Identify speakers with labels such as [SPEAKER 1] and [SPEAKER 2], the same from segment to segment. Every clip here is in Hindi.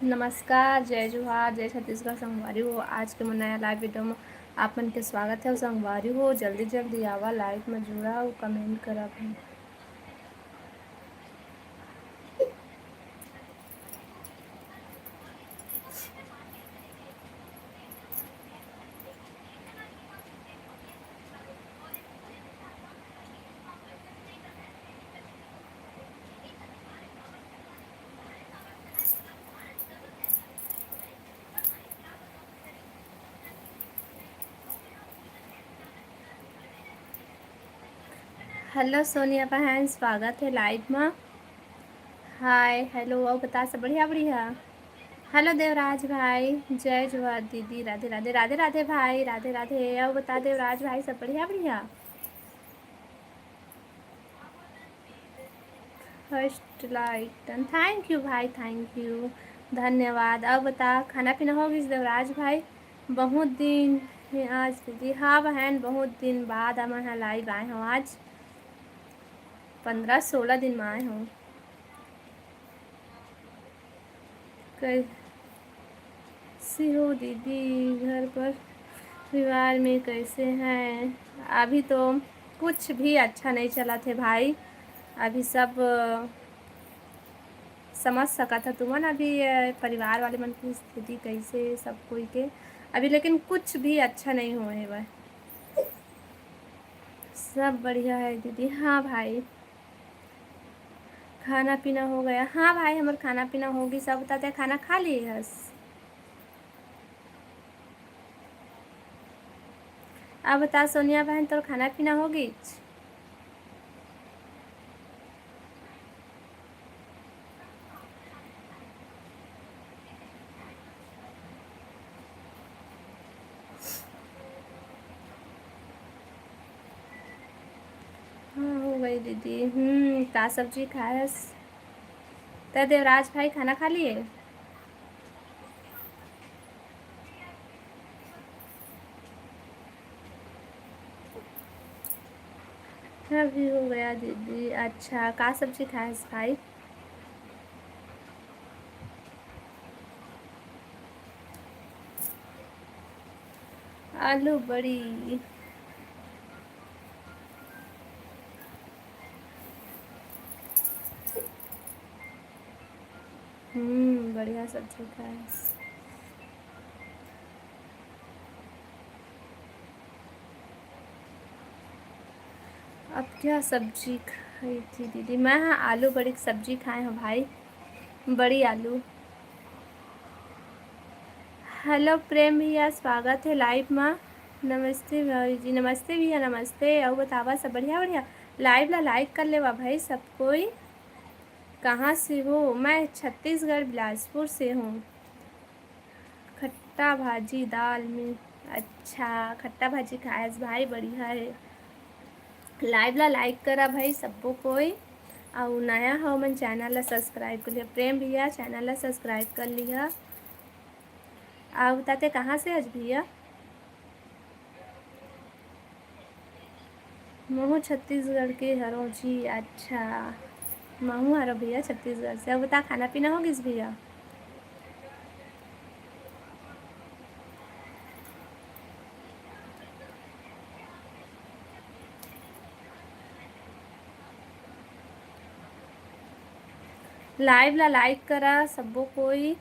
[SPEAKER 1] नमस्कार, जय जोहार, जय छत्तीसगढ़ संगवारी हो। आज के नया लाइव वीडियो में आप मन के स्वागत है। संगवारी हो जल्दी जल्दी आवा, लाइव में जुड़ा और कमेंट करब। हेलो सोनिया बहन, स्वागत है लाइव में। हाय हेलो, और बता सब बढ़िया बढ़िया। हेलो देवराज भाई, जय जोहार दीदी, राधे राधे राधे राधे भाई, राधे राधे। और बता देवराज भाई सब बढ़िया बढ़िया। First like done, thank you भाई, थैंक यू, धन्यवाद। अब बता खाना पीना हो गई देवराज भाई? बहुत दिन है आज दीदी। हाँ बहन, बहुत दिन बाद हम यहाँ लाइव आए हूँ। आज 15-16 दिन में आए हूँ। कैसी हो दीदी? घर पर परिवार में कैसे हैं? अभी तो कुछ भी अच्छा नहीं चला थे भाई। अभी सब समझ सका था तुमन अभी परिवार वाले मन की स्थिति कैसे सब कोई के अभी, लेकिन कुछ भी अच्छा नहीं हुए है वह। सब बढ़िया है दीदी। हाँ भाई, खाना पीना हो गया। हाँ भाई, हमार खाना पीना होगी। सब बताते हैं खाना खा लिए हस? अब बता सोनिया बहन, तो खाना पीना होगी? हाँ हो गई दीदी। का सब्जी खायस? तो देवराज भाई खाना खा लिए? अभी हो गया दीदी। अच्छा, का सब्जी खायस भाई? आलू बड़ी। बढ़िया सब्जी खायस। अब क्या सब्जी खाई थी दीदी? मैं हाँ आलू बड़ी की सब्जी खाए हूँ भाई, बड़ी आलू। हेलो प्रेम भैया, स्वागत है लाइव में। नमस्ते भाई जी, नमस्ते भैया, नमस्ते। और बतावा सब बढ़िया बढ़िया? लाइव ला लाइक कर लेवा भाई सब कोई। कहाँ से हो? मैं छत्तीसगढ़ बिलासपुर से हूँ। खट्टा भाजी दाल में। अच्छा, खट्टा भाजी खायस भाई, बढ़िया है। लाइव ला लाइक करा भाई सबको कोई। और नया हो मन चैनल ला सब्सक्राइब कर लिया। प्रेम भैया चैनल ला सब्सक्राइब कर लिया। आप बताते कहाँ से आज भैया? महू छत्तीसगढ़ के हरो जी। अच्छा, महू हरो भैया छत्तीसगढ़ से। अब बता खाना पीना हो किस भैया? लाइव ला लाइक करा सबको कोई।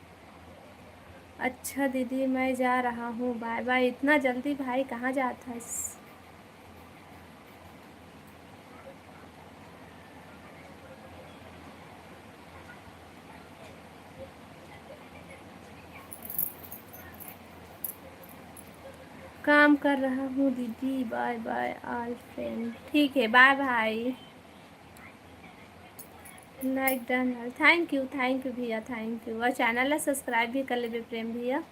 [SPEAKER 1] अच्छा दीदी, मैं जा रहा हूँ, बाय बाय। इतना जल्दी भाई कहाँ जाता है? काम कर रहा हूँ दीदी, बाय बाय ऑल फ्रेंड। ठीक है, बाय भाई। Like done. थैंक यू भैया, थैंक यू। और चैनल ला सब्सक्राइब भी कर लेबे प्रेम भैया।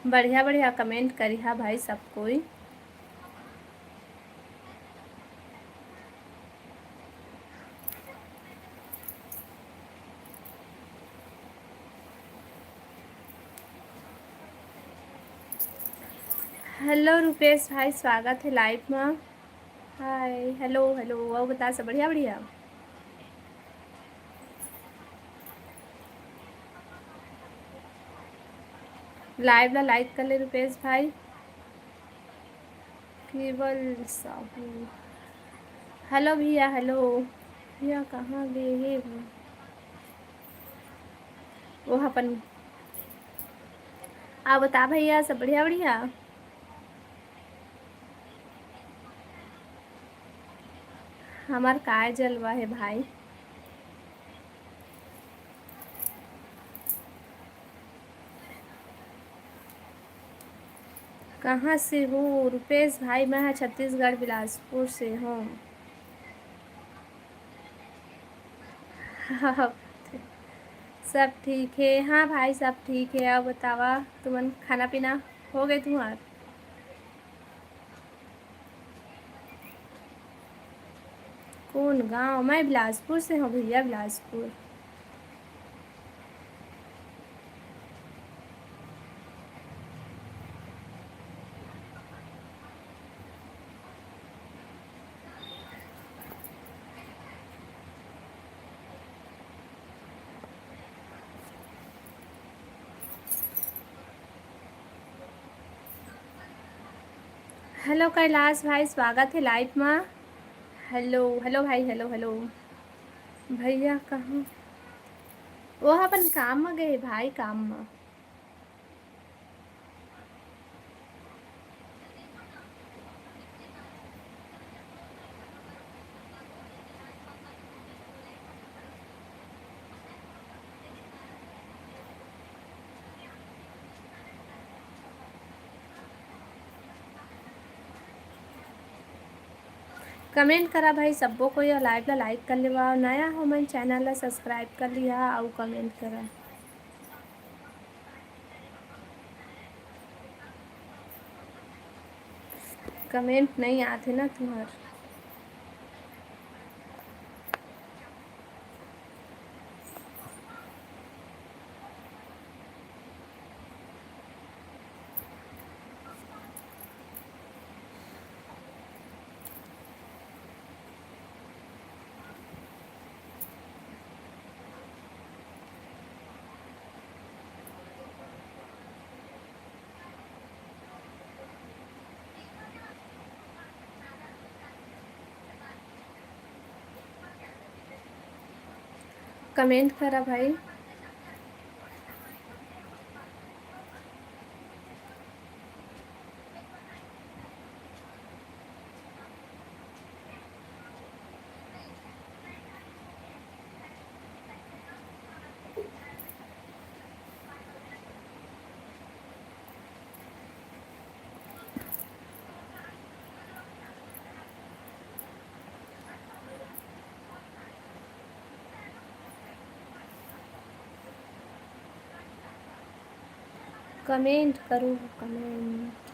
[SPEAKER 1] बढ़िया बढ़िया कमेंट करिहा भाई सब कोई। हेलो रुपेश भाई, स्वागत है लाइव में। हाय, हेलो हेलो, और बता सब बढ़िया बढ़िया। लाइव ला लाइक कर ले रुपेश भाई। केवल साहू, हेलो भैया, हेलो भैया, कहाँ गए वो अपन। आप बता भैया सब बढ़िया बढ़िया। हमार काय जलवा है भाई। कहाँ से हो रुपेश भाई? मैं छत्तीसगढ़ बिलासपुर से हूँ। सब ठीक है, हाँ भाई सब ठीक है। अब बतावा तुमन खाना पीना हो गए तुम्हार? कौन गांव? मैं बिलासपुर से हूँ भैया, बिलासपुर। हेलो कैलाश भाई, स्वागत है लाइव में। हेलो हेलो भाई, हेलो हेलो। भैया कहाँ? वो अपन काम में गए भाई, काम में। कमेंट करा भाई सबको कोई, और लाइव ला लाइक कर लेवा, और नया हो मन चैनल ला सब्सक्राइब कर लिया, और कमेंट करा। कमेंट नहीं आते ना तुम्हार। कमेंट करा भाई। कमेंट करो, कमेंट।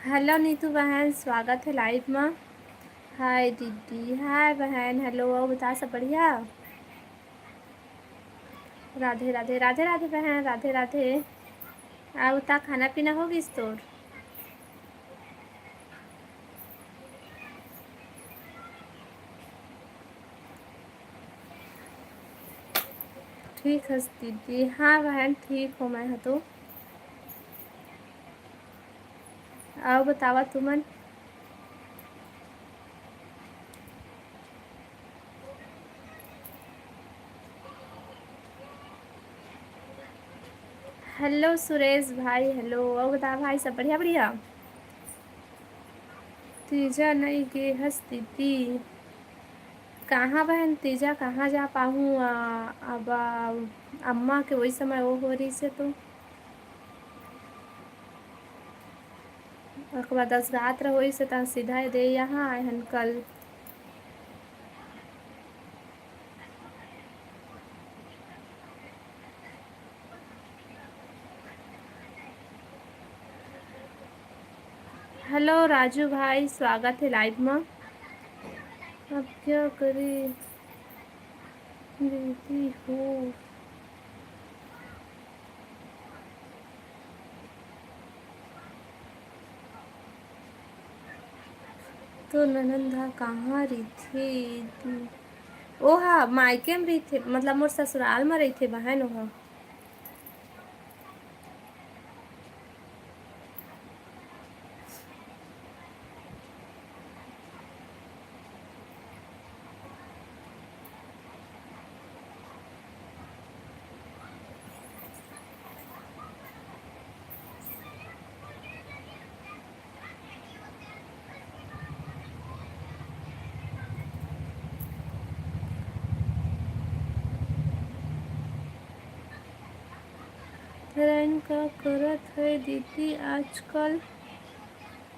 [SPEAKER 1] हेलो नीतू बहन, स्वागत है लाइव में। हाय दीदी, हाय बहन, हेलो, और बता सब बढ़िया। राधे राधे, राधे राधे बहन, राधे राधे। आ बता खाना पीना हो गई तोर? ठीक है दीदी। हाँ बहन ठीक हो मैं तो। आओ बतावा तुमन। हेलो सुरेश भाई, हेलो। और बता भाई सब बढ़िया बढ़िया। तीजा नहीं गे हस दीदी। कहाँ बहन तीजा कहाँ जा पाऊँ। अब अम्मा के वही समय वो हो रही से तो ओकर बाद 10 रात रहो से ता सीधा दे यहाँ आए हन कल। हेलो राजू भाई, स्वागत है लाइव में। अब क्या करे दीदी हो। तो ननंदा कहाँ रही थी। ओहा मायके में रही थे, मतलब मोर ससुराल में रही थे बहन ओहा। रैन का करत है दीदी आजकल।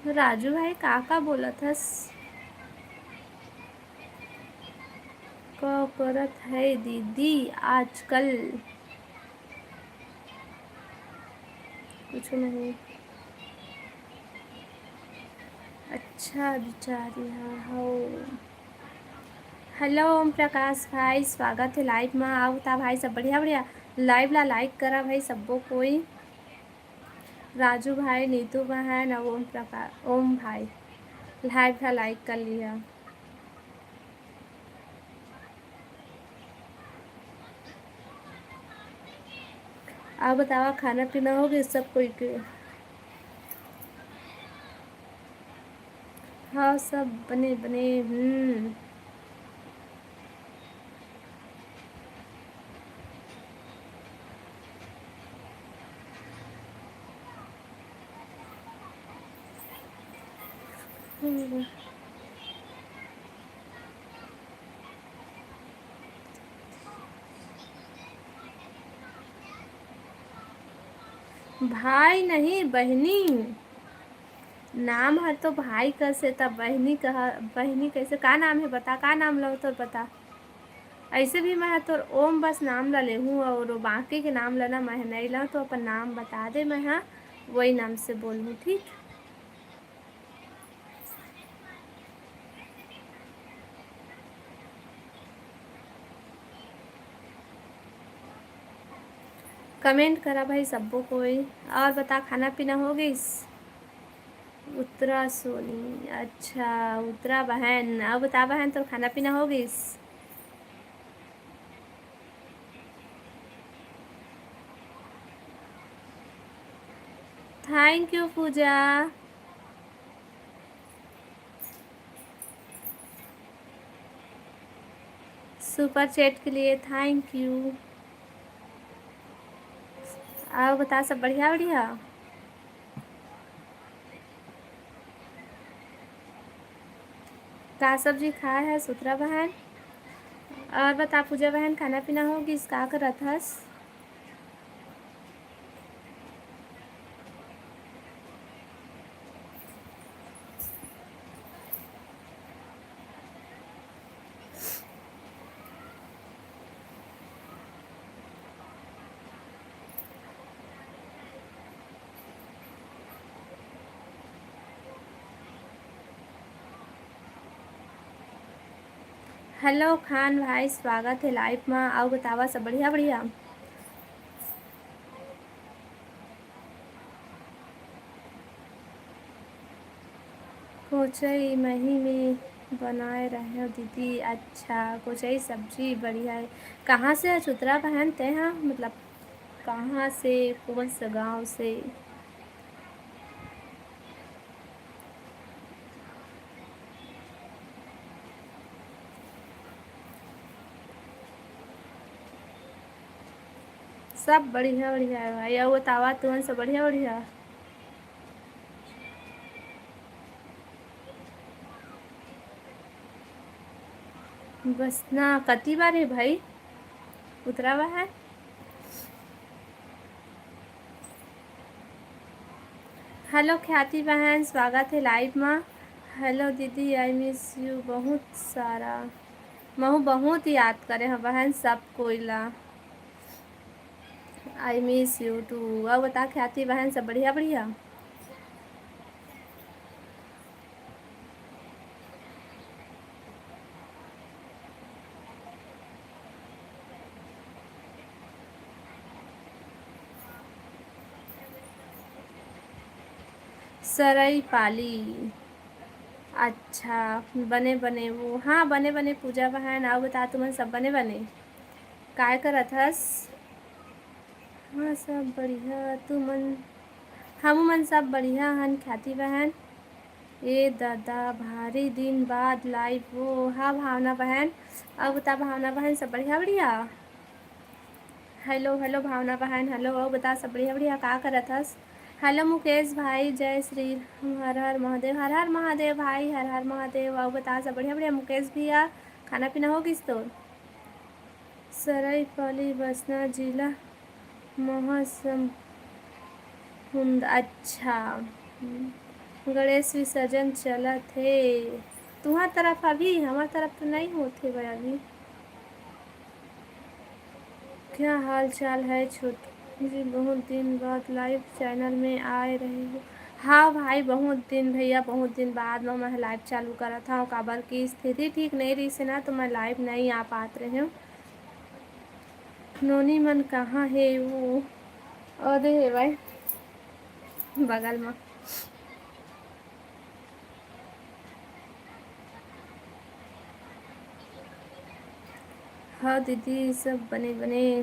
[SPEAKER 1] राजू भाई का बोलत हस। का करत है दीदी आजकल। कुछ नहीं। अच्छा बिचारी हाँ हो। हेलो ओम प्रकाश भाई, स्वागत है लाइव में। आओ ता भाई सब बढ़िया बढ़िया। लाइव ला लाइक करा भाई सबको कोई। राजू भाई, नीतू बहन और ओम प्रकाश, ओम भाई लाइव ला लाइक कर लिया। आप बतावा खाना पीना हो गया सब कोई के। हाँ सब बने बने। भाई नहीं बहनी। नाम है तो भाई कैसे तब बहनी कहा। बहनी कैसे का नाम है बता, का नाम लो तो बता। ऐसे भी मैं तो ओम बस नाम ला ले हूँ और बाकी के नाम लेना मैं नहीं ला, तो अपन नाम बता दे मैं हाँ वही नाम से बोलूँ ठीक। कमेंट करा भाई सबको कोई। और बता खाना पीना हो गई। उत्तरा सोनी, अच्छा उत्तरा बहन। अब बता बहन तो खाना पीना हो गई। Thank you Pooja. Super chat के लिए थैंक यू। आओ बता सब बढ़िया बढ़िया। का सब्जी खाया है सुतरा बहन। और बता पूजा बहन खाना पीना होगी का करत हस। हेलो खान भाई, स्वागत है लाइव में। आओ बतावा सब बढ़िया बढ़िया। कोचई मही में बनाए रहे हो दीदी? अच्छा, कुछ ही सब्जी बढ़िया है। कहाँ से है चुतरा पहनते हैं, मतलब कहाँ से, कौन से गांव से? सब बढ़िया बढ़िया है भाई। और बतावा तुमन सब बढ़िया बढ़िया? बस ना कती बार है भाई उतरा हुआ है? हेलो ख्याति बहन, स्वागत है लाइव में। हेलो दीदी, आई मिस यू बहुत सारा। महू बहुत याद करे हैं बहन सब कोइला। I miss you too. अब बता ख्याति बहन सब बढ़िया बढ़िया? सरई पाली। अच्छा, बने बने वो, हाँ बने बने पूजा बहन। आओ बता तुमन सब बने बने काय करत हस? हाँ सब बढ़िया, तुमन? हम मन सब बढ़िया हन ख्याति बहन। ए दादा, भारी दिन बाद लाइव हो। हाँ भावना बहन। अब बता भावना बहन सब बढ़िया बढ़िया? हेलो हेलो भावना बहन, हेलो। अब बता सब बढ़िया बढ़िया का करत हस? हेलो मुकेश भाई, जय श्री राम, हर हर महादेव, हर हर महादेव भाई, हर हर महादेव। अब बता सब बढ़िया बढ़िया मुकेश भैया? खाना पीना हो किस तो? सरायपाली बसना जिला महासमुंद। अच्छा, गणेश विसर्जन चलत है तुहार तरफ? अभी हमार तरफ तो नहीं होते भाई अभी। क्या हाल चाल है छोटू जी, बहुत दिन बाद लाइव चैनल में आए रहे हो? हाँ भाई, बहुत दिन भैया, बहुत दिन बाद में मैं लाइव चालू करा था। और काबर की स्थिति ठीक नहीं रही से ना, तो मैं लाइव नहीं आ पात रहे हूँ। नोनी मन कहाँ है वो? अरे है भाई बगल में। हाँ दीदी सब बने बने।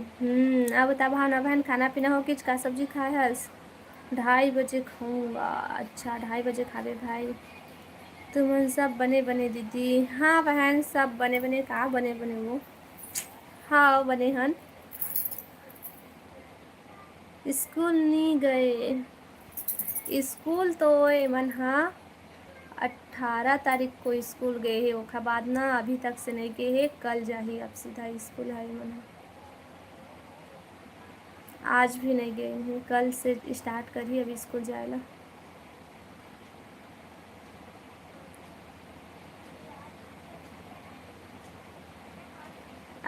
[SPEAKER 1] अब बता भावना बहन, खाना पीना हो किच का सब्जी खाए हस? 2:30 बजे खाऊंगा। अच्छा, 2:30 बजे खावे भाई। तुमन सब बने बने दीदी? हाँ बहन सब बने बने। का बने बने वो? हाँ बने हन। स्कूल नहीं गए? स्कूल तो ए मन हाँ 18 तारीख को स्कूल गए है, ओखा बाद ना अभी तक से नहीं गए है। कल जाही अब सीधा स्कूल है मन। आज भी नहीं गए हैं, कल से स्टार्ट करी अभी स्कूल जाएला।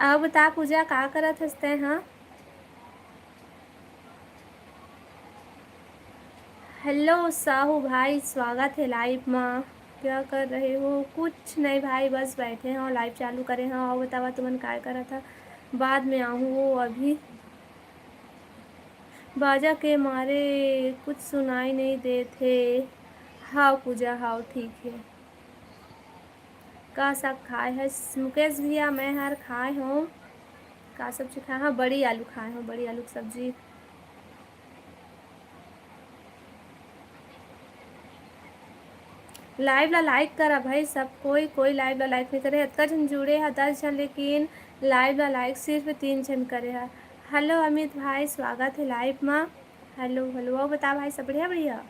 [SPEAKER 1] अब बता पूजा का करत हंसते? हाँ हेलो साहू भाई, स्वागत है लाइव में। क्या कर रहे हो? कुछ नहीं भाई, बस बैठे हैं और लाइव चालू करे हैं। और बतावा तुमन काय करा था? बाद में आहूँ वो अभी बाजा के मारे कुछ सुनाई नहीं देते। हाँ पूजा, हाँ ठीक है। का सब खाए है मुकेश भैया? मैं हर खाए हूँ। का सब्जी खाए? हाँ बड़ी आलू खाए हूँ, बड़ी आलू की सब्जी। लाइव ला लाइक करा भाई सब कोई, कोई लाइव ला लाइक नहीं करे। इतना जन जुड़े है 10 जन, लेकिन लाइव ला लाइक सिर्फ 3 जन करे है। हेलो अमित भाई, स्वागत है लाइव में। Hello hello. और बता भाई सब बढ़िया बढ़िया?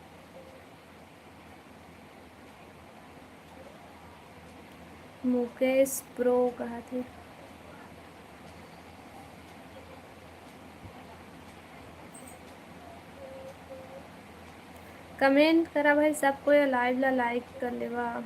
[SPEAKER 1] मुकेश प्रो कहा थे? कमेंट करा भाई सब कोई, लाइव ला लाइक कर लेवा।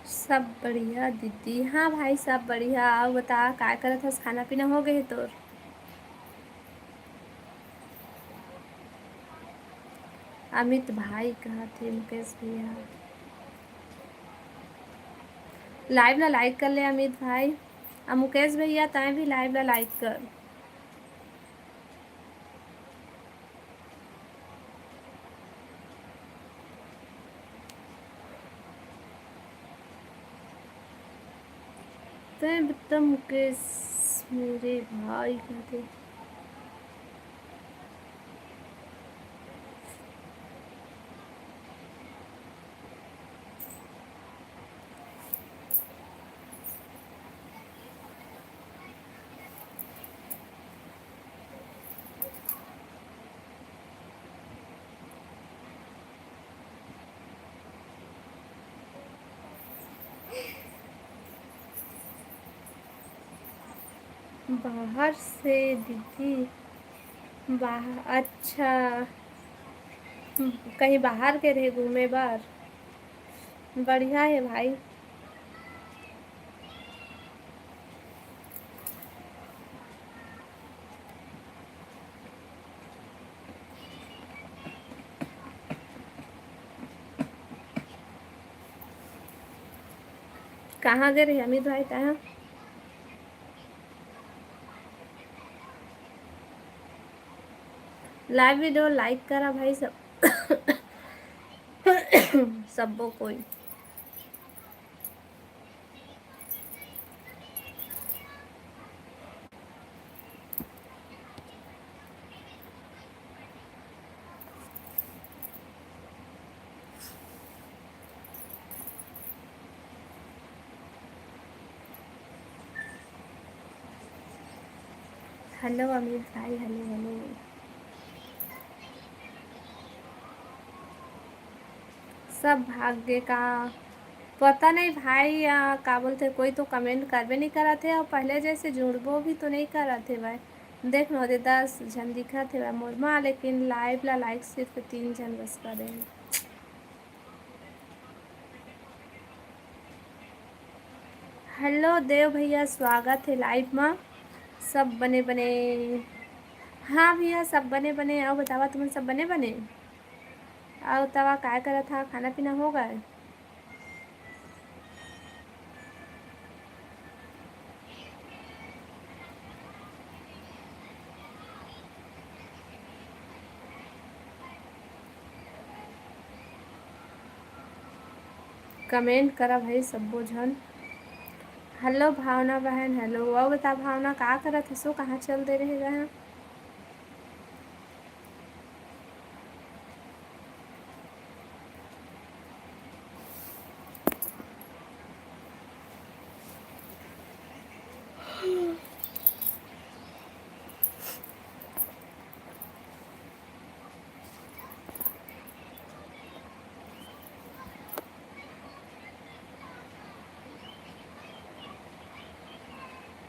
[SPEAKER 1] सब बढ़िया दीदी। हाँ भाई सब बढ़िया। आओ बता क्या करत हस, खाना पीना हो गए तोर? अमित भाई कहाँ थे? मुकेश भैया लाइव ला लाइक कर ले अमित भाई। अब मुकेश भैया तय भी लाइव ला लाइक कर। तय बता मुकेश मेरे भाई कहाँ थे? बाहर से दीदी? बाहर? अच्छा। कहीं बाहर के रहे घूमे बार? बढ़िया है भाई। कहाँ गए रहे अमित भाई तय? लाइव वीडियो लाइक करा भाई सब। सबो कोई। हेलो अमित भाई, हेलो हेलो। सब भाग्य का पता नहीं भाई। का बोलते कोई तो कमेंट करबे नहीं करा थे और पहले जैसे जुड़बो भी तो नहीं करा थे भाई। देख नो दे 10 जन दिखा थे भाई मोरमा, लेकिन लाइव ला लाइक सिर्फ 3 जन बस करे। हेलो देव भैया, स्वागत है लाइव में। सब बने बने। हाँ भैया सब बने बने। आओ बतावा तुम सब बने बने। आओ तवा क्या करा था, खाना पीना हो गए? कमेंट करा भाई सबो झन। हेलो भावना बहन, हेलो। आओ बता भावना का करत हसो, कहाँ चल दे रहे हैं?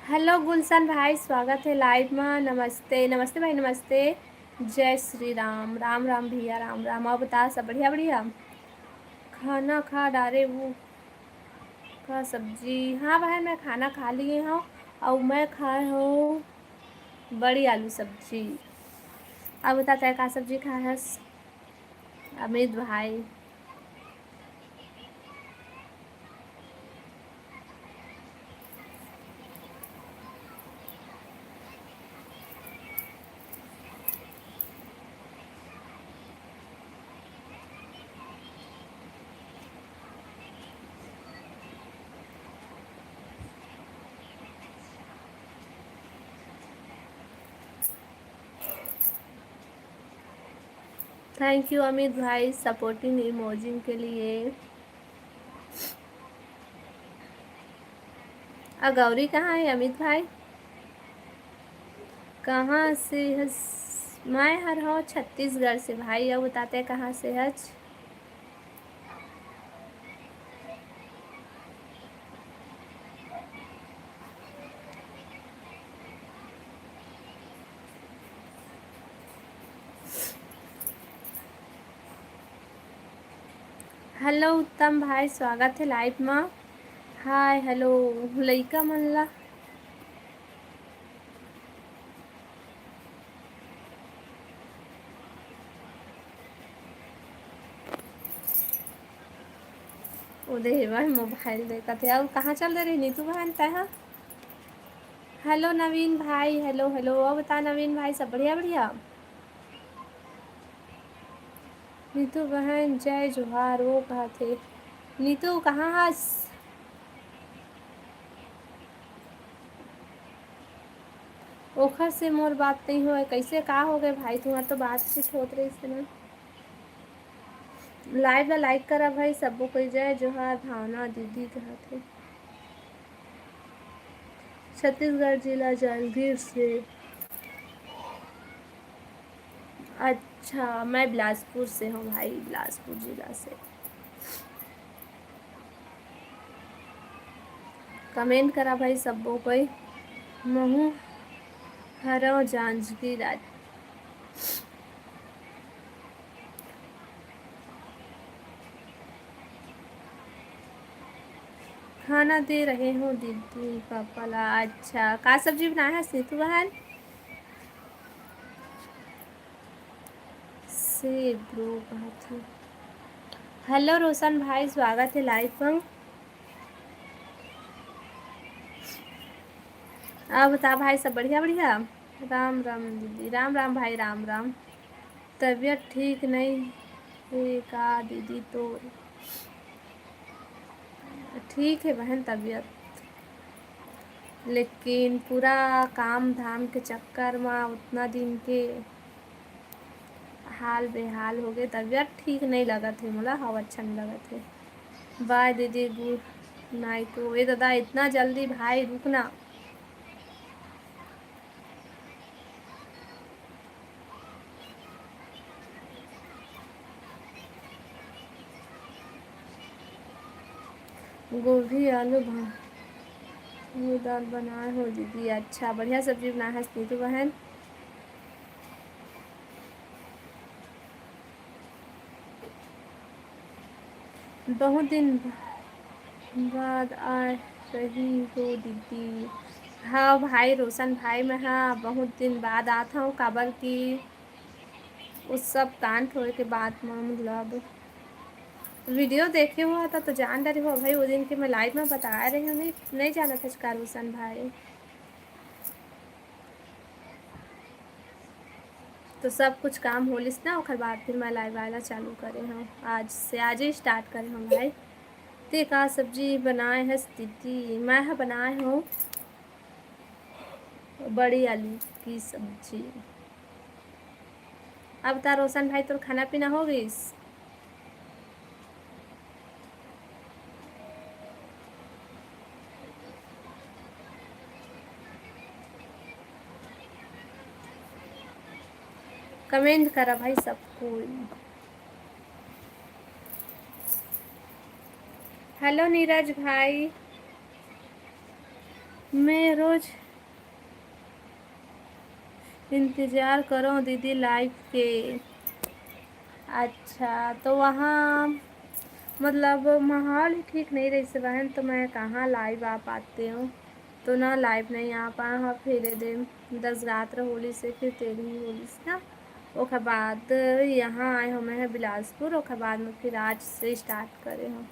[SPEAKER 1] हेलो गुलशन भाई, स्वागत है लाइव में। नमस्ते नमस्ते भाई, नमस्ते। जय श्री राम। राम राम भैया, राम राम। और बता सब बढ़िया बढ़िया। खाना खा डाले वो का सब्जी? हाँ भाई मैं खाना खा लिए हूँ। और मैं खाए हूँ बड़ी आलू सब्जी। अब बता तय का सब्जी खाए हस अमित भाई? थैंक यू अमित भाई सपोर्टिंग इमोजिंग के लिए। गौरी कहाँ है अमित भाई? कहाँ से हस? मैं हर हो छत्तीसगढ़ से भाई। अब बताते कहाँ से हज? हेलो उत्तम भाई, स्वागत है लाइव में। हाय हेलो लइका मन ला। ओदे हेवा मोबाइल देखा थे और कहाँ चल रही नीतू बहन तह। हेलो नवीन भाई, हेलो हेलो। और बता नवीन भाई, सब बढ़िया बढ़िया। नीतू बहन जय जोहार। वो कहा थे नीतू कहाँ हस। ओखर से मोर बात नहीं हो कैसे का हो गए भाई, तुम्हारा तो बातचीत होत रही से ना। लाइव ला लाइक करा भाई सबको कोई। जय जोहार भावना दीदी कहा थे। छत्तीसगढ़ जिला जांजगीर से। अच्छा मैं बिलासपुर से हूँ भाई, बिलासपुर जिला से। कमेंट करा भाई सबको कोई। महू हरो जांजगीर आज। खाना दे रहे हो दीदी पापा ला। अच्छा का सब्जी बनाया है सीतू बहन। से ब्रो कहा थी। हेलो रोशन भाई, स्वागत है लाइव पर। आप बता भाई सब बढ़िया बढ़िया। राम राम दीदी, राम राम भाई, राम राम। तबीयत ठीक नहीं है का दीदी तो। ठीक है बहन तबीयत, लेकिन पूरा काम धाम के चक्कर में उतना दिन के हाल बेहाल हो गए। तबीयत ठीक नहीं लगा थे मोला, हवा अच्छा नहीं लगा थे। बाय दीदी गुड नाइट। ये दादा इतना जल्दी भाई रुकना। गोभी आलू दाल बनाए हो दीदी। अच्छा बढ़िया सब्जी बनाया है नीतू बहन। बहुत दिन बाद आ रही हो दीदी। हाँ भाई रोशन भाई, मैं हाँ बहुत दिन बाद आता हूँ काबर की उस सब कांड होए के बाद में मतलब वीडियो देखे हुआ था तो जान डरी हो भाई। वो दिन के मैं लाइव में बता रही हूँ, नहीं जाना था इसका रोशन भाई। तो सब कुछ काम होलिस ना ओखर बाद फिर मैं लाइव आना चालू करे हूँ। आज से आज ही स्टार्ट करे हूँ भाई। ते का सब्जी बनाए है स्थिति। मैं बनाए हूँ बड़ी आलू की सब्जी। अब बता रोशन भाई, तोर खाना पीना हो गई। कमेंट करा भाई सबको। हेलो नीरज भाई, मैं रोज इंतज़ार करो दीदी लाइव के। अच्छा तो वहाँ मतलब माहौल ही ठीक नहीं रही से बहन, तो मैं कहाँ लाइव आ पाते हूँ। तो ना लाइव नहीं आ पाए हाँ। फिर दे 10 रात होली से फिर तेरी ही होली से ना। ओकर बाद यहाँ आए हम हैं बिलासपुर। ओकर बाद में फिर आज से स्टार्ट करे हम।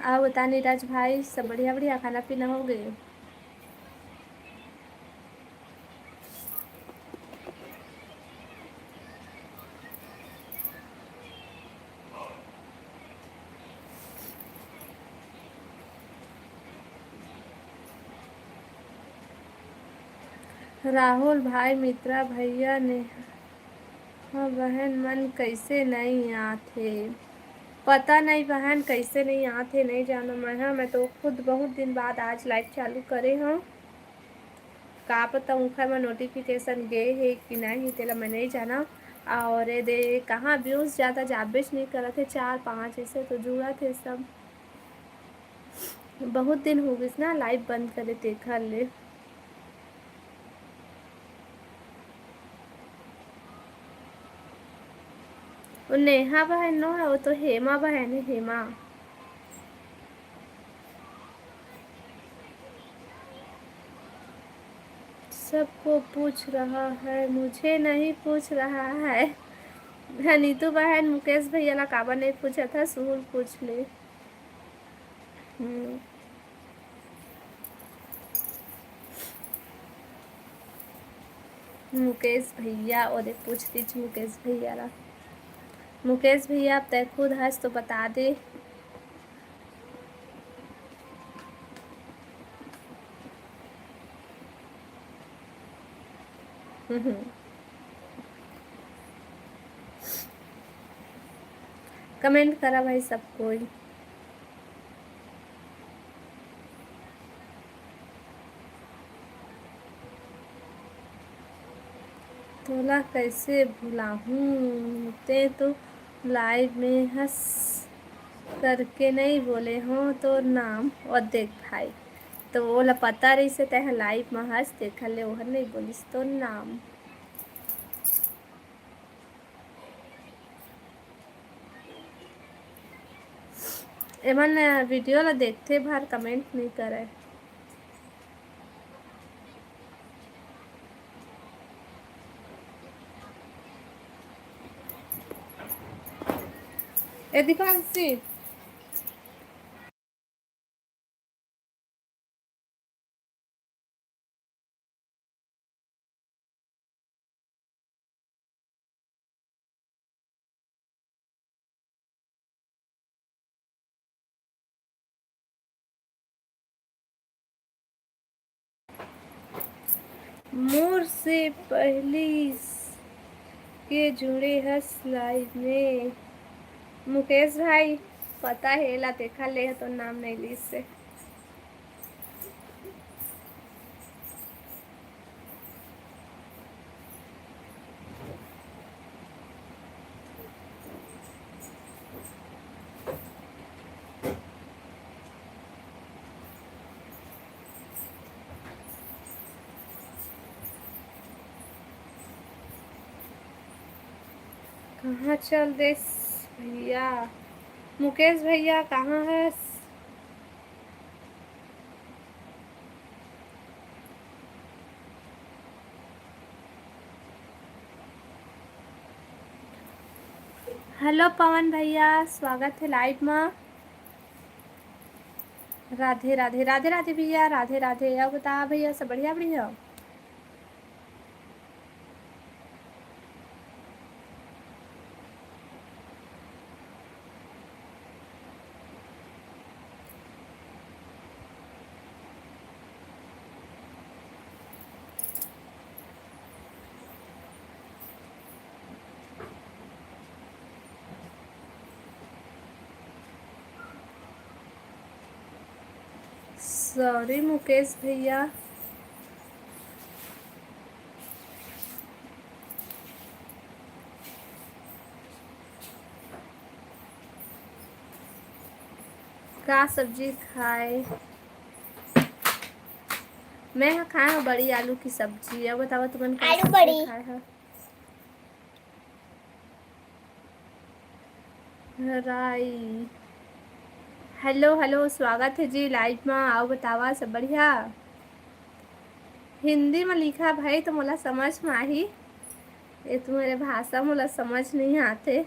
[SPEAKER 1] आओ बता नीरज भाई सब बढ़िया बढ़िया, खाना पीना हो गए। राहुल भाई, मित्रा भैया ने हाँ बहन मन कैसे नहीं आते। पता नहीं बहन कैसे नहीं आते, नहीं जानो मैं। हाँ मैं तो खुद बहुत दिन बाद आज लाइव चालू करे हूँ। का पता उनका में नोटिफिकेशन गए है कि नहीं तेला मैं नहीं जाना। और ये दे कहाँ व्यूज़ ज़्यादा जाबेच नहीं करा थे, 4-5 ऐसे तो जुड़ा थे सब। बहुत दिन हो गए ना लाइव बंद करे देखा ले। वो नेहा बहन नो है, वो तो हेमा बहन है हेमा। सबको पूछ रहा है, मुझे नहीं पूछ रहा है। हाँ, नीतू बहन मुकेश भैया ला काबा नहीं पूछा था, सुहुल पूछ ले। मुकेश भैया और पूछती मुकेश भैया ला। मुकेश भैया अब तय खुद हंस तो बता दे। कमेंट करा भाई सब कोई। तोला कैसे भुलाऊं, ते तो लाइव में हंस करके नहीं बोले हो तो नाम। और देख भाई, तो वो ला पता रही से तह लाइव में हंस देखा ले, ओहर नहीं बोलिस तो नाम। एमन वीडियो ला देखते भर कमेंट नहीं करे। ए दीपांशी, मोर से पहली के जुड़े हंस लाइव में। मुकेश भाई पता है ला देखा ले तो नाम नहीं ली से। कहाँ चल दे भैया, मुकेश भैया कहाँ है? हेलो पवन भैया, स्वागत है लाइव में। राधे राधे राधे राधे भैया, राधे राधे। अब बता भैया सब बढ़िया बढ़िया। सॉरी मुकेश भैया। का सब्जी खाए? मैं खाया हूँ बड़ी आलू की सब्जी। अब बताओ तुमने क्या
[SPEAKER 2] आलू बड़ी
[SPEAKER 1] खाया है? राई। हेलो हेलो, स्वागत है जी लाइव में। आओ बतावा सब बढ़िया। हिंदी में लिखा भाई तो मोला समझ में आही, ये तुम्हारे भाषा मोला समझ नहीं आते।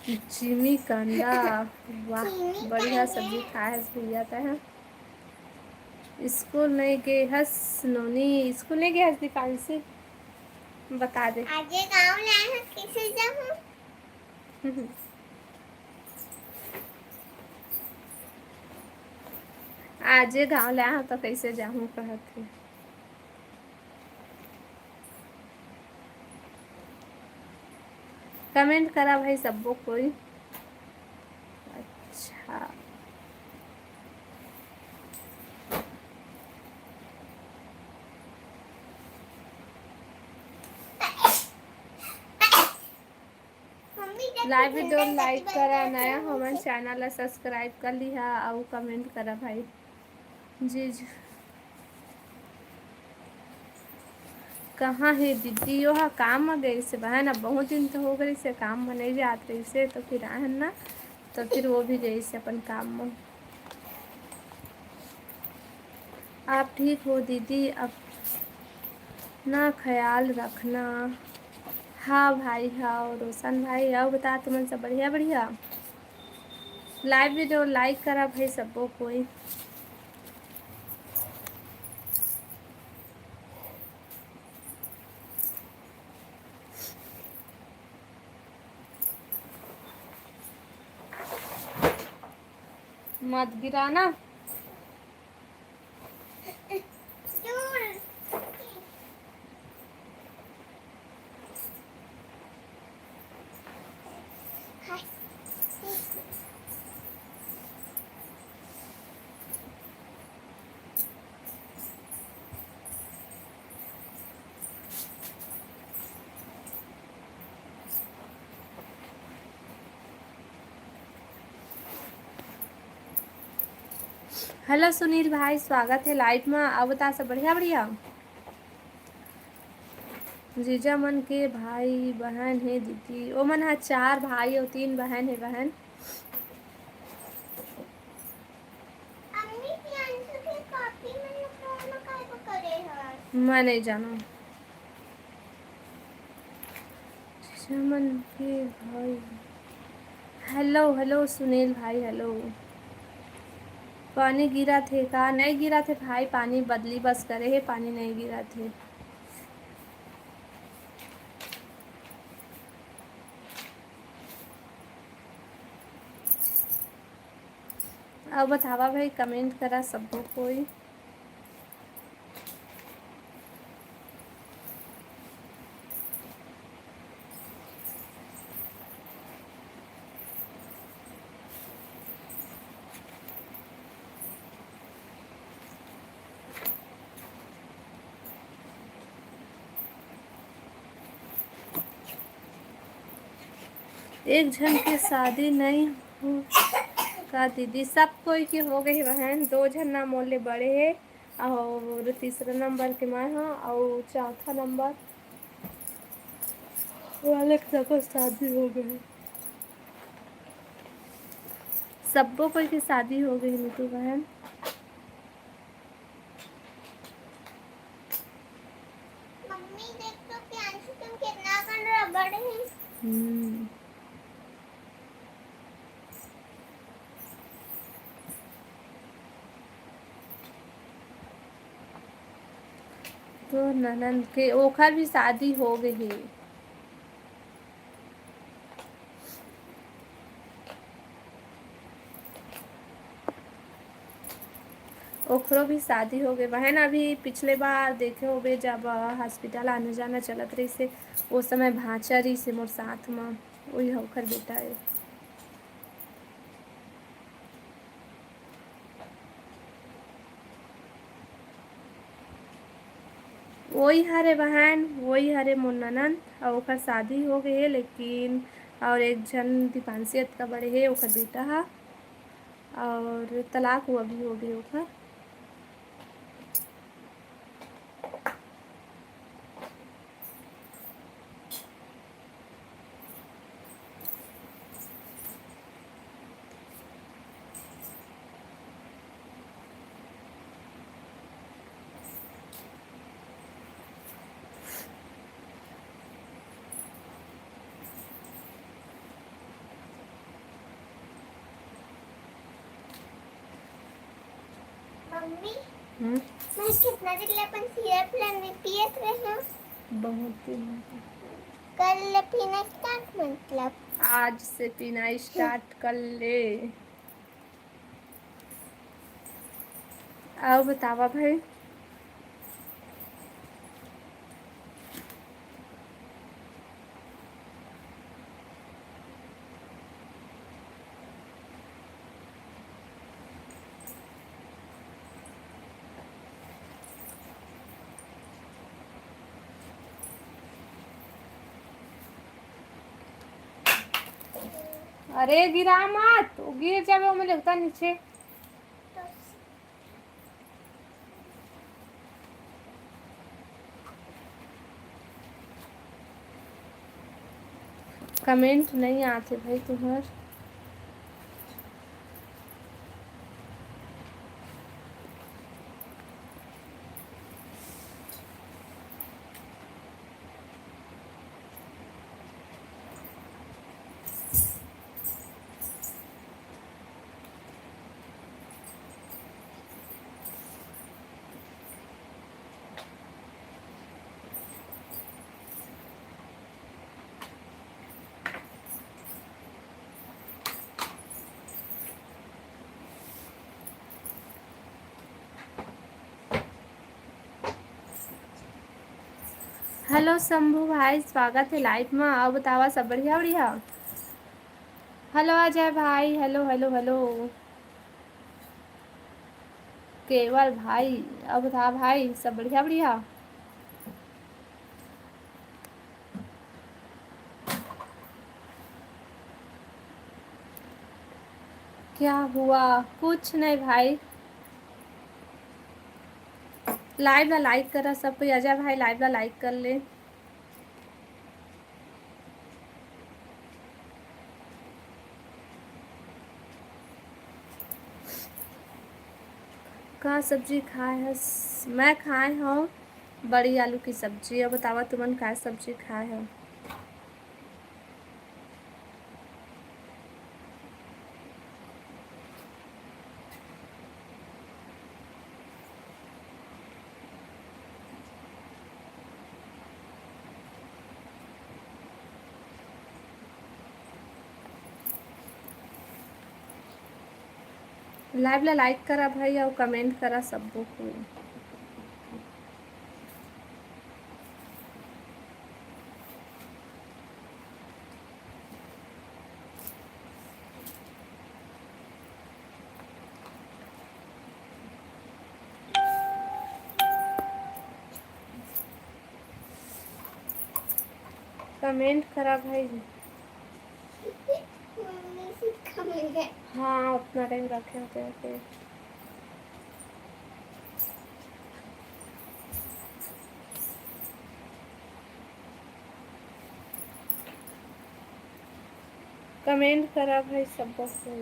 [SPEAKER 1] जिमी कंडा, वाह बढ़िया सब्जी खाए भैया है। स्कूल नहीं गए हस नोनी, स्कूल नहीं गए हस दीपांशी, बता दे।
[SPEAKER 2] आज गाँव लाए हैं, कैसे जाऊँ?
[SPEAKER 1] आज गाँव लाया हूँ तो कैसे जाऊँ कहते। कमेंट करा भाई सबको कोई। अच्छा लाइव वीडियो लाइक करा, नया हमारे चैनल सब्सक्राइब कर लिया और कमेंट करा भाई जी जी। कहाँ है दीदी? वह काम में गई से बहन, अब बहुत दिन तो हो गई से काम में नहीं जात रही से, तो फिर आए ना, तो फिर वो भी गई से अपन काम में। आप ठीक हो दीदी? अपना ख्याल रखना। हाँ भाई, हाँ रोशन भाई, आओ बता तुमन सब बढ़िया बढ़िया। लाइव वीडियो लाइक करा भाई सबको कोई। मत गिराना। हेलो सुनील भाई, स्वागत है लाइव में। अब बता सब बढ़िया बढ़िया। जीजा मन के भाई बहन है दीदी? ओ मन है 4 भाई और 3 बहन है बहन। मैं नहीं जाना। जीजा मन के भाई। हेलो हेलो सुनील भाई, हेलो। पानी गिरा थे का? नहीं गिरा थे भाई, पानी बदली बस करे है, पानी नहीं गिरा थे। अब बतावा भाई, कमेंट करा सबको कोई। एक जन की शादी नहीं हो का दीदी? सब कोई की हो गई बहन। 2 जन ना मोले बड़े है, और तीसरा नंबर के मैं हाँ, और चौथा नंबर वाले सबको शादी हो गई। सबको कोई की शादी हो गई नीतू बहन।
[SPEAKER 2] मम्मी देख तो प्रियांशु तुम कितना कर रबड़ है।
[SPEAKER 1] तो ननद के ओखर भी शादी हो गई है। ओखरो भी शादी हो गई बहन। अभी पिछले बार देखे होगे जब हॉस्पिटल आने जाना चलत रही से, उस समय भांचा रही से मोर साथ में, वही ओखर बेटा है। वही हरे बहन, वही हरे मोर ननद, और ओखर शादी हो गई है लेकिन, और एक जन दीपांशियत का बड़े है, ओखर बेटा है, और तलाक हुआ भी हो गई ओखर।
[SPEAKER 2] मम्मी मैं कितना दिन अपन सिरप लेने पियत रहे।
[SPEAKER 1] बहुत दिन
[SPEAKER 2] कल पीना स्टार्ट मतलब
[SPEAKER 1] आज से पीना स्टार्ट कर ले। आओ बतावा भाई। अरे गिरा मत, वो गिर जावे, वो में लगता नीचे। कमेंट नहीं आते भाई तुम्हार। हेलो शंभू भाई, स्वागत है लाइव में। आओ बतावा, सब बढ़िया बढ़िया। हेलो अजय भाई, हेलो हेलो हेलो। केवल भाई, अब बता भाई, सब बढ़िया बढ़िया। क्या हुआ? कुछ नहीं भाई। लाइव ला लाइक करा सब कोई। अजय भाई लाइव ला लाइक कर ले। कहाँ सब्जी खाए है? मैं खाए हूँ बड़ी आलू की सब्जी। अब बतावा तुमन का सब्जी खाए हो? लाइव ला लाइक करा भाई और कमेंट करा सबको को। कमेंट करा भाई।
[SPEAKER 2] मम्मी से कमेंट है।
[SPEAKER 1] हाँ उतना टाइम रखे होते हैं फिर। कमेंट करा भाई सबको को।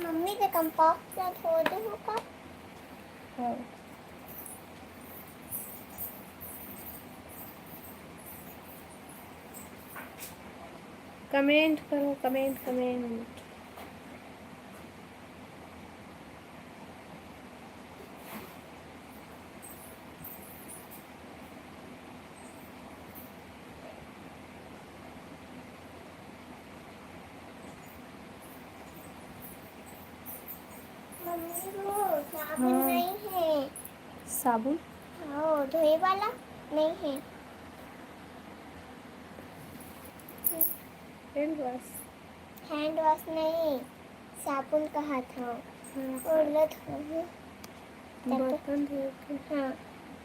[SPEAKER 2] मम्मी से कंपास से धो दे होगा।
[SPEAKER 1] हाँ। कमेंट करो, कमेंट कमेंट।
[SPEAKER 2] मम्मी वो साबुन
[SPEAKER 1] हाँ।
[SPEAKER 2] नहीं है।
[SPEAKER 1] साबुन?
[SPEAKER 2] हाँ धोए वाला नहीं है।
[SPEAKER 1] Hand wash?
[SPEAKER 2] हैंड वॉश नहीं, साबुन कहा था।
[SPEAKER 1] हाँ।
[SPEAKER 2] और लत हो।
[SPEAKER 1] बर्तन धोए के?
[SPEAKER 2] हाँ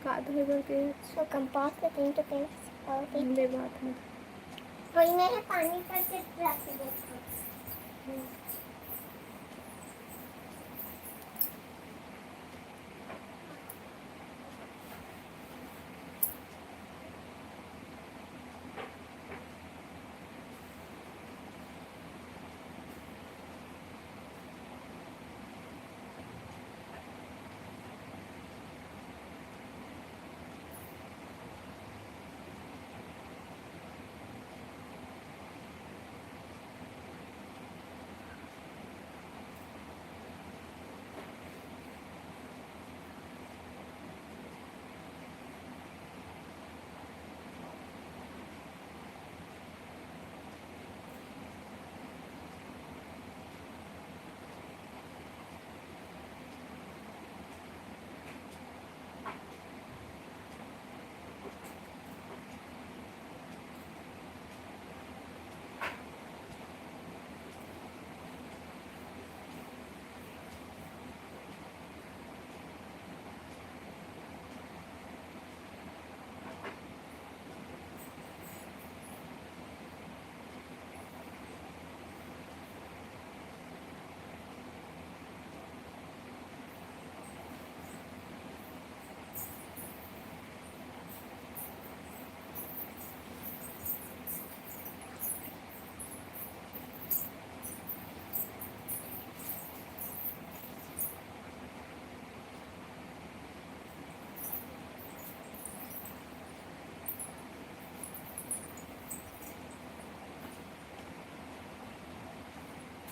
[SPEAKER 1] का धोए बर के?
[SPEAKER 2] सो कंपास से तीन तो पेंट और
[SPEAKER 1] ले बात है।
[SPEAKER 2] वही में है पानी पर से रख देखो।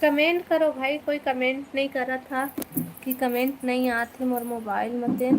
[SPEAKER 1] कमेंट करो भाई, कोई कमेंट नहीं कर रहा था कि कमेंट नहीं आते मोर मोबाइल मते।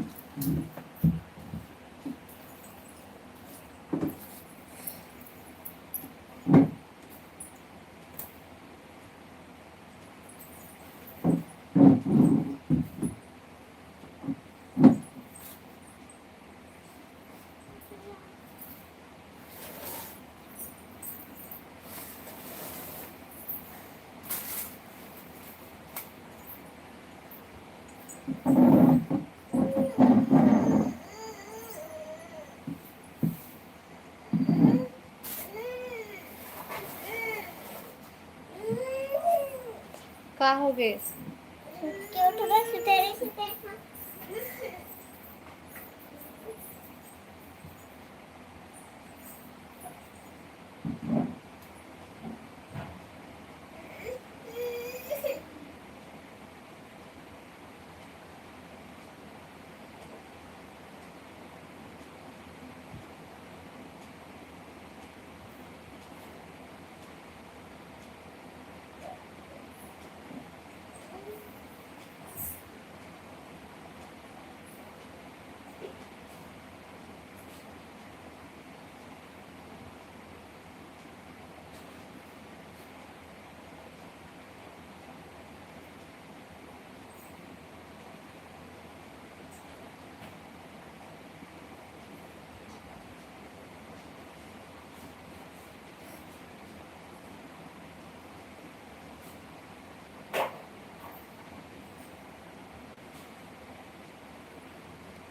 [SPEAKER 1] का हो गए?
[SPEAKER 2] क्यों थोड़ा सुतेरे सुते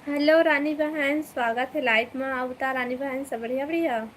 [SPEAKER 1] हेलो रानी बहन, स्वागत है लाइव में। आवता रानी बहन, सब बढ़िया बढ़िया।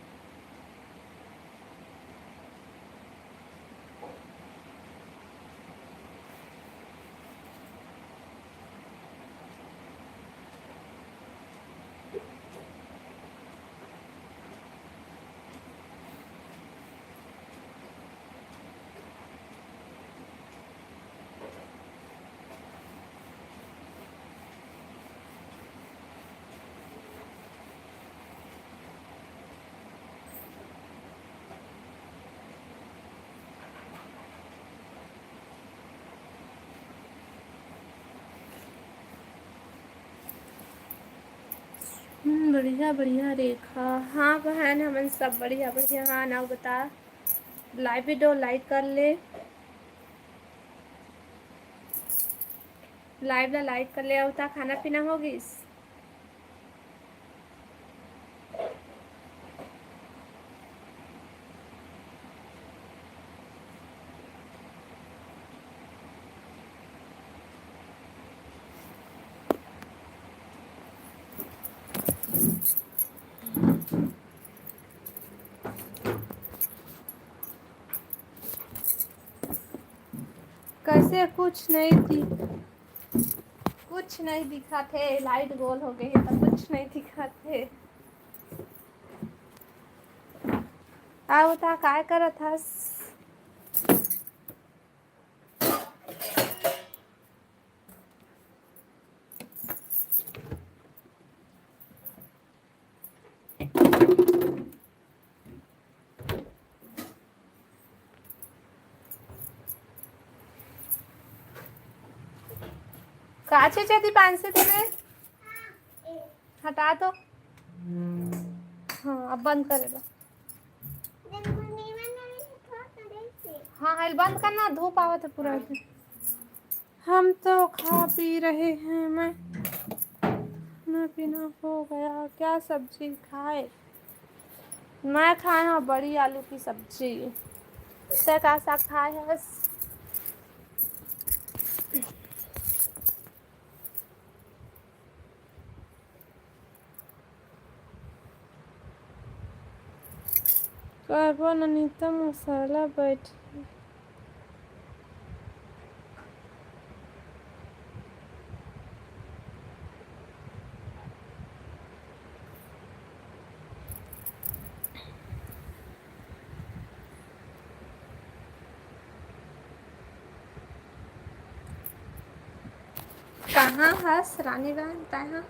[SPEAKER 1] बढ़िया बढ़िया रेखा। हाँ बहन, हमन सब बढ़िया बढ़िया। हाँ ना बता, लाइव वीडियो लाइक कर ले, लाइव ला लाइक कर ले। आवता खाना पीना हो गिस? कैसे? कुछ नहीं दिखा थे। लाइट गोल हो गई तो कुछ नहीं दिखा थे। आवता काय करत हस? काचे चाहती 500 तुम्हें? हटा दो। हाँ अब बंद करेगा। हाँ हल बंद करना, धूप आवत है पूरा। हम तो खा पी रहे हैं। मैं खाना पीना हो गया। क्या सब्जी खाए? मैं खाए हाँ बड़ी आलू की सब्जी। ते का साग खाए है? कार्बन अनीता मसाला बैठ। कहाँ हस रानी बहन तहाँ?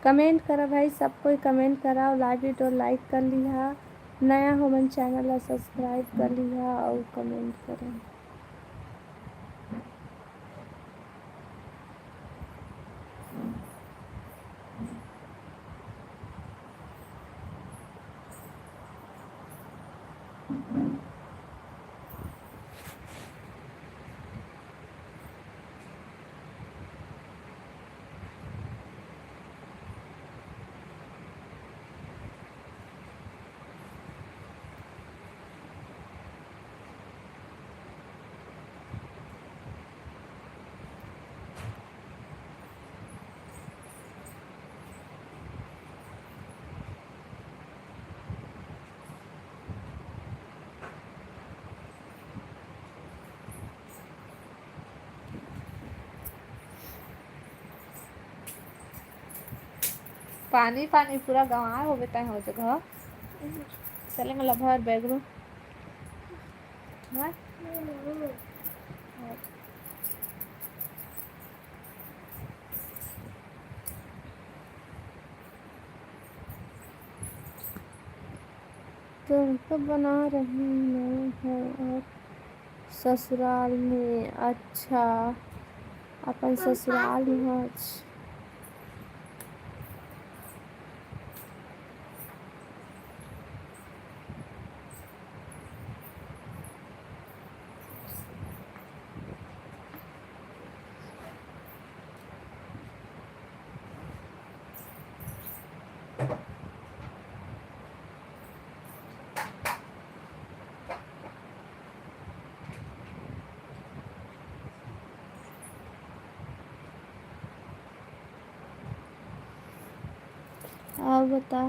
[SPEAKER 1] कमेंट करा भाई, सब कोई कमेंट कराओ। लाइक वीडियो लाइक कर लिहा, नया हो मन चैनल ला सब्सक्राइब कर लिहा और कमेंट करें। पानी पानी पूरा गंवार हो बेटा हो जगह। चले मला भर बैग में। हाँ? तो बना रही मैं है और ससुराल में। अच्छा, अपन ससुराल में अच्छा। और बता।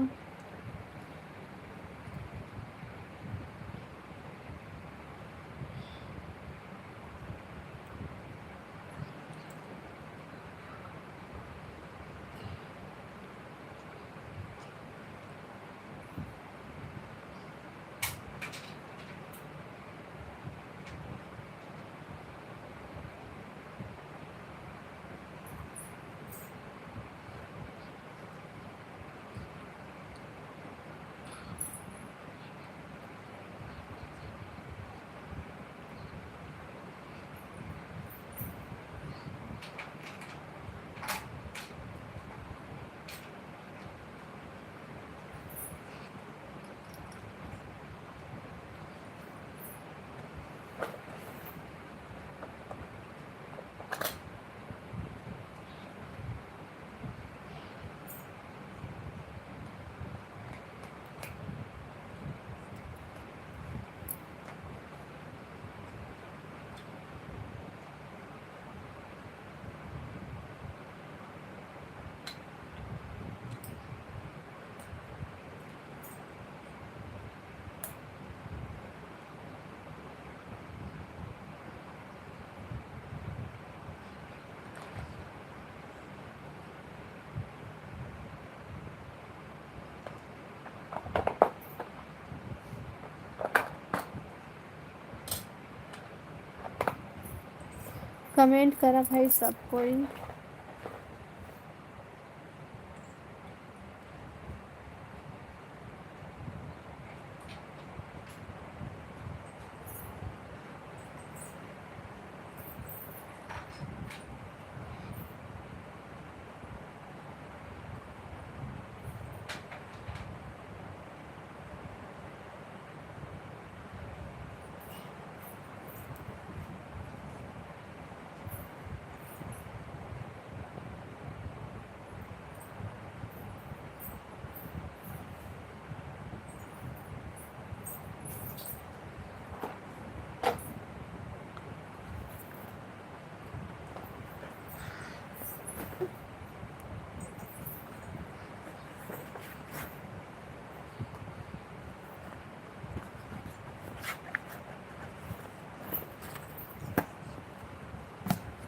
[SPEAKER 1] कमेंट करा भाई सब कोई।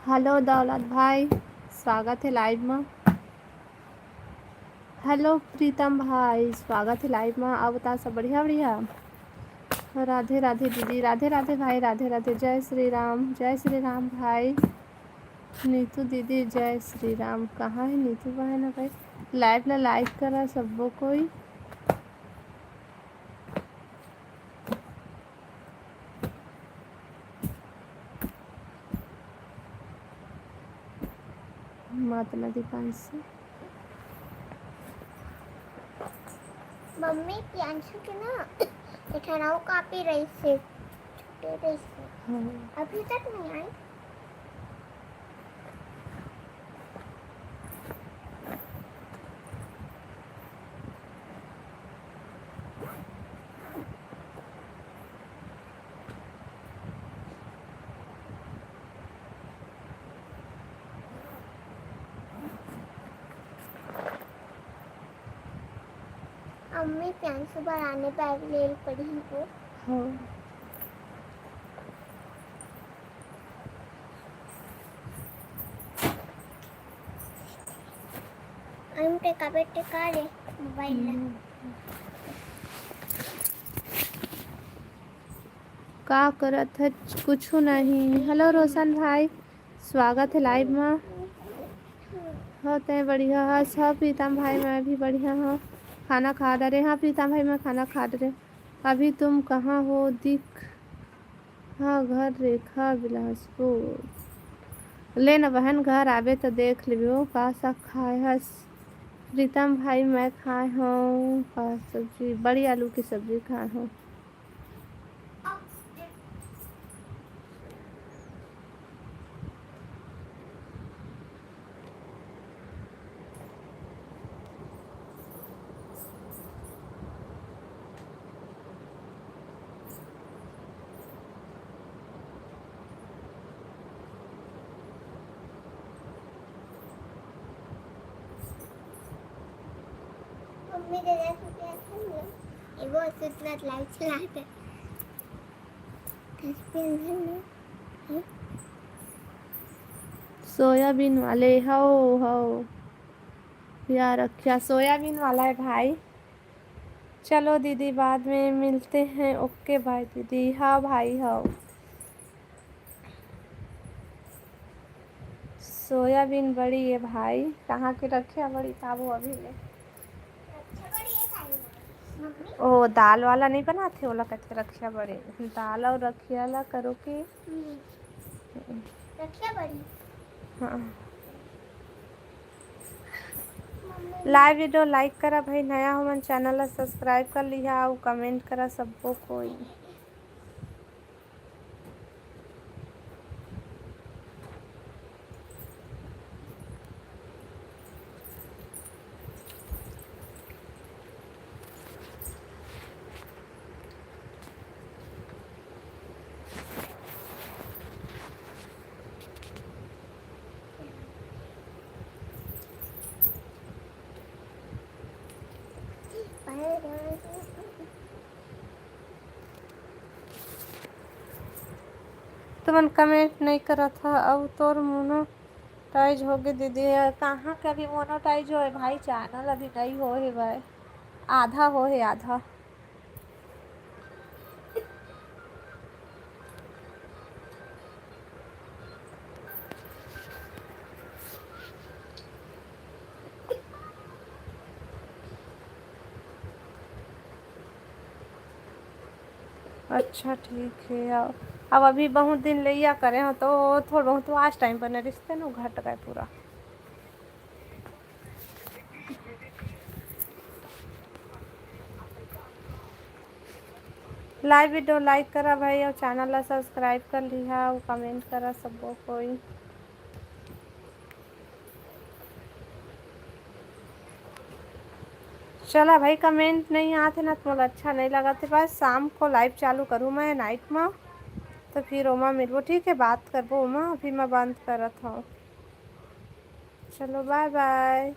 [SPEAKER 1] हेलो दौलत भाई, स्वागत है लाइव में। हेलो प्रीतम भाई, स्वागत है लाइव में। अब बता सब बढ़िया बढ़िया। राधे राधे दीदी, राधे राधे भाई, राधे राधे। जय श्री राम भाई। नीतू दीदी जय श्री राम। कहाँ है नीतू बहन? भाई लाइव ला लाइक करा सबको कोई। माता दीपांशु
[SPEAKER 2] मम्मी प्रियांशु के ना इठानाव कापी रही से छुट्टे रही से
[SPEAKER 1] हाँ।
[SPEAKER 2] अभी तक नहीं आई। मम्मी प्रियांशु बनाने बैग ले पड़ी वो।
[SPEAKER 1] हाँ।
[SPEAKER 2] हम टेका पे टेका ले मोबाइल ले।
[SPEAKER 1] का करत है? कुछ नहीं। हेलो रोशन भाई, स्वागत है लाइव में। होते हैं बढ़िया है सब। प्रीतम भाई मैं भी बढ़िया हूँ। खाना खा रहे? हाँ प्रीतम भाई मैं खाना खा रहे। अभी तुम कहाँ हो? दिख हाँ घर रेखा बिलासपुर। ले न बहन घर आवे तो देख लियो का सा खाए हस। प्रीतम भाई मैं खाए हूँ का सब्जी, बड़ी आलू की सब्जी खाए हूँ।
[SPEAKER 2] मम्मी दे दे रुपया खाने ये वो इतना लाइट चला दे 10 पेन
[SPEAKER 1] सोयाबीन वाले हो या रखिया सोयाबीन वाला है भाई। चलो दीदी बाद में मिलते हैं। ओके बाय दीदी। हाँ भाई हाँ सोयाबीन बड़ी है भाई। कहाँ के रखे बड़ी ताबू अभी ले। ओ दाल वाला नहीं बनाते ओला कट के रखिया बड़े। दाल और रखिया ला करो कि
[SPEAKER 2] रखिया बड़ी।
[SPEAKER 1] हाँ। लाइव वीडियो लाइक करा भाई। नया हो मन चैनल ला सब्सक्राइब कर लिया और कमेंट करा सबको कोई। तुमन कमेंट नहीं करा था अब तोर मोनोटाइज हो गए दीदी। कहाँ का भी मोनोटाइज हो है भाई? चैनल अभी नहीं हो है भाई। आधा हो है आधा। अच्छा ठीक है। अब अभी बहुत दिन लिया करें हो तो थोड़ा बहुत आज टाइम पर रिश्ते न घट गए पूरा। लाइव वीडियो लाइक करा भाई और चैनल ला सब्सक्राइब कर लिया और कमेंट करा सबको कोई। चला भाई कमेंट नहीं आते ना तो अच्छा नहीं लगा थे। बस शाम को लाइव चालू करूँ मैं नाइट में तो फिर ओमा मिलबो ठीक है बात करबो ओमा। अभी मैं बंद करत हूँ। चलो बाय बाय।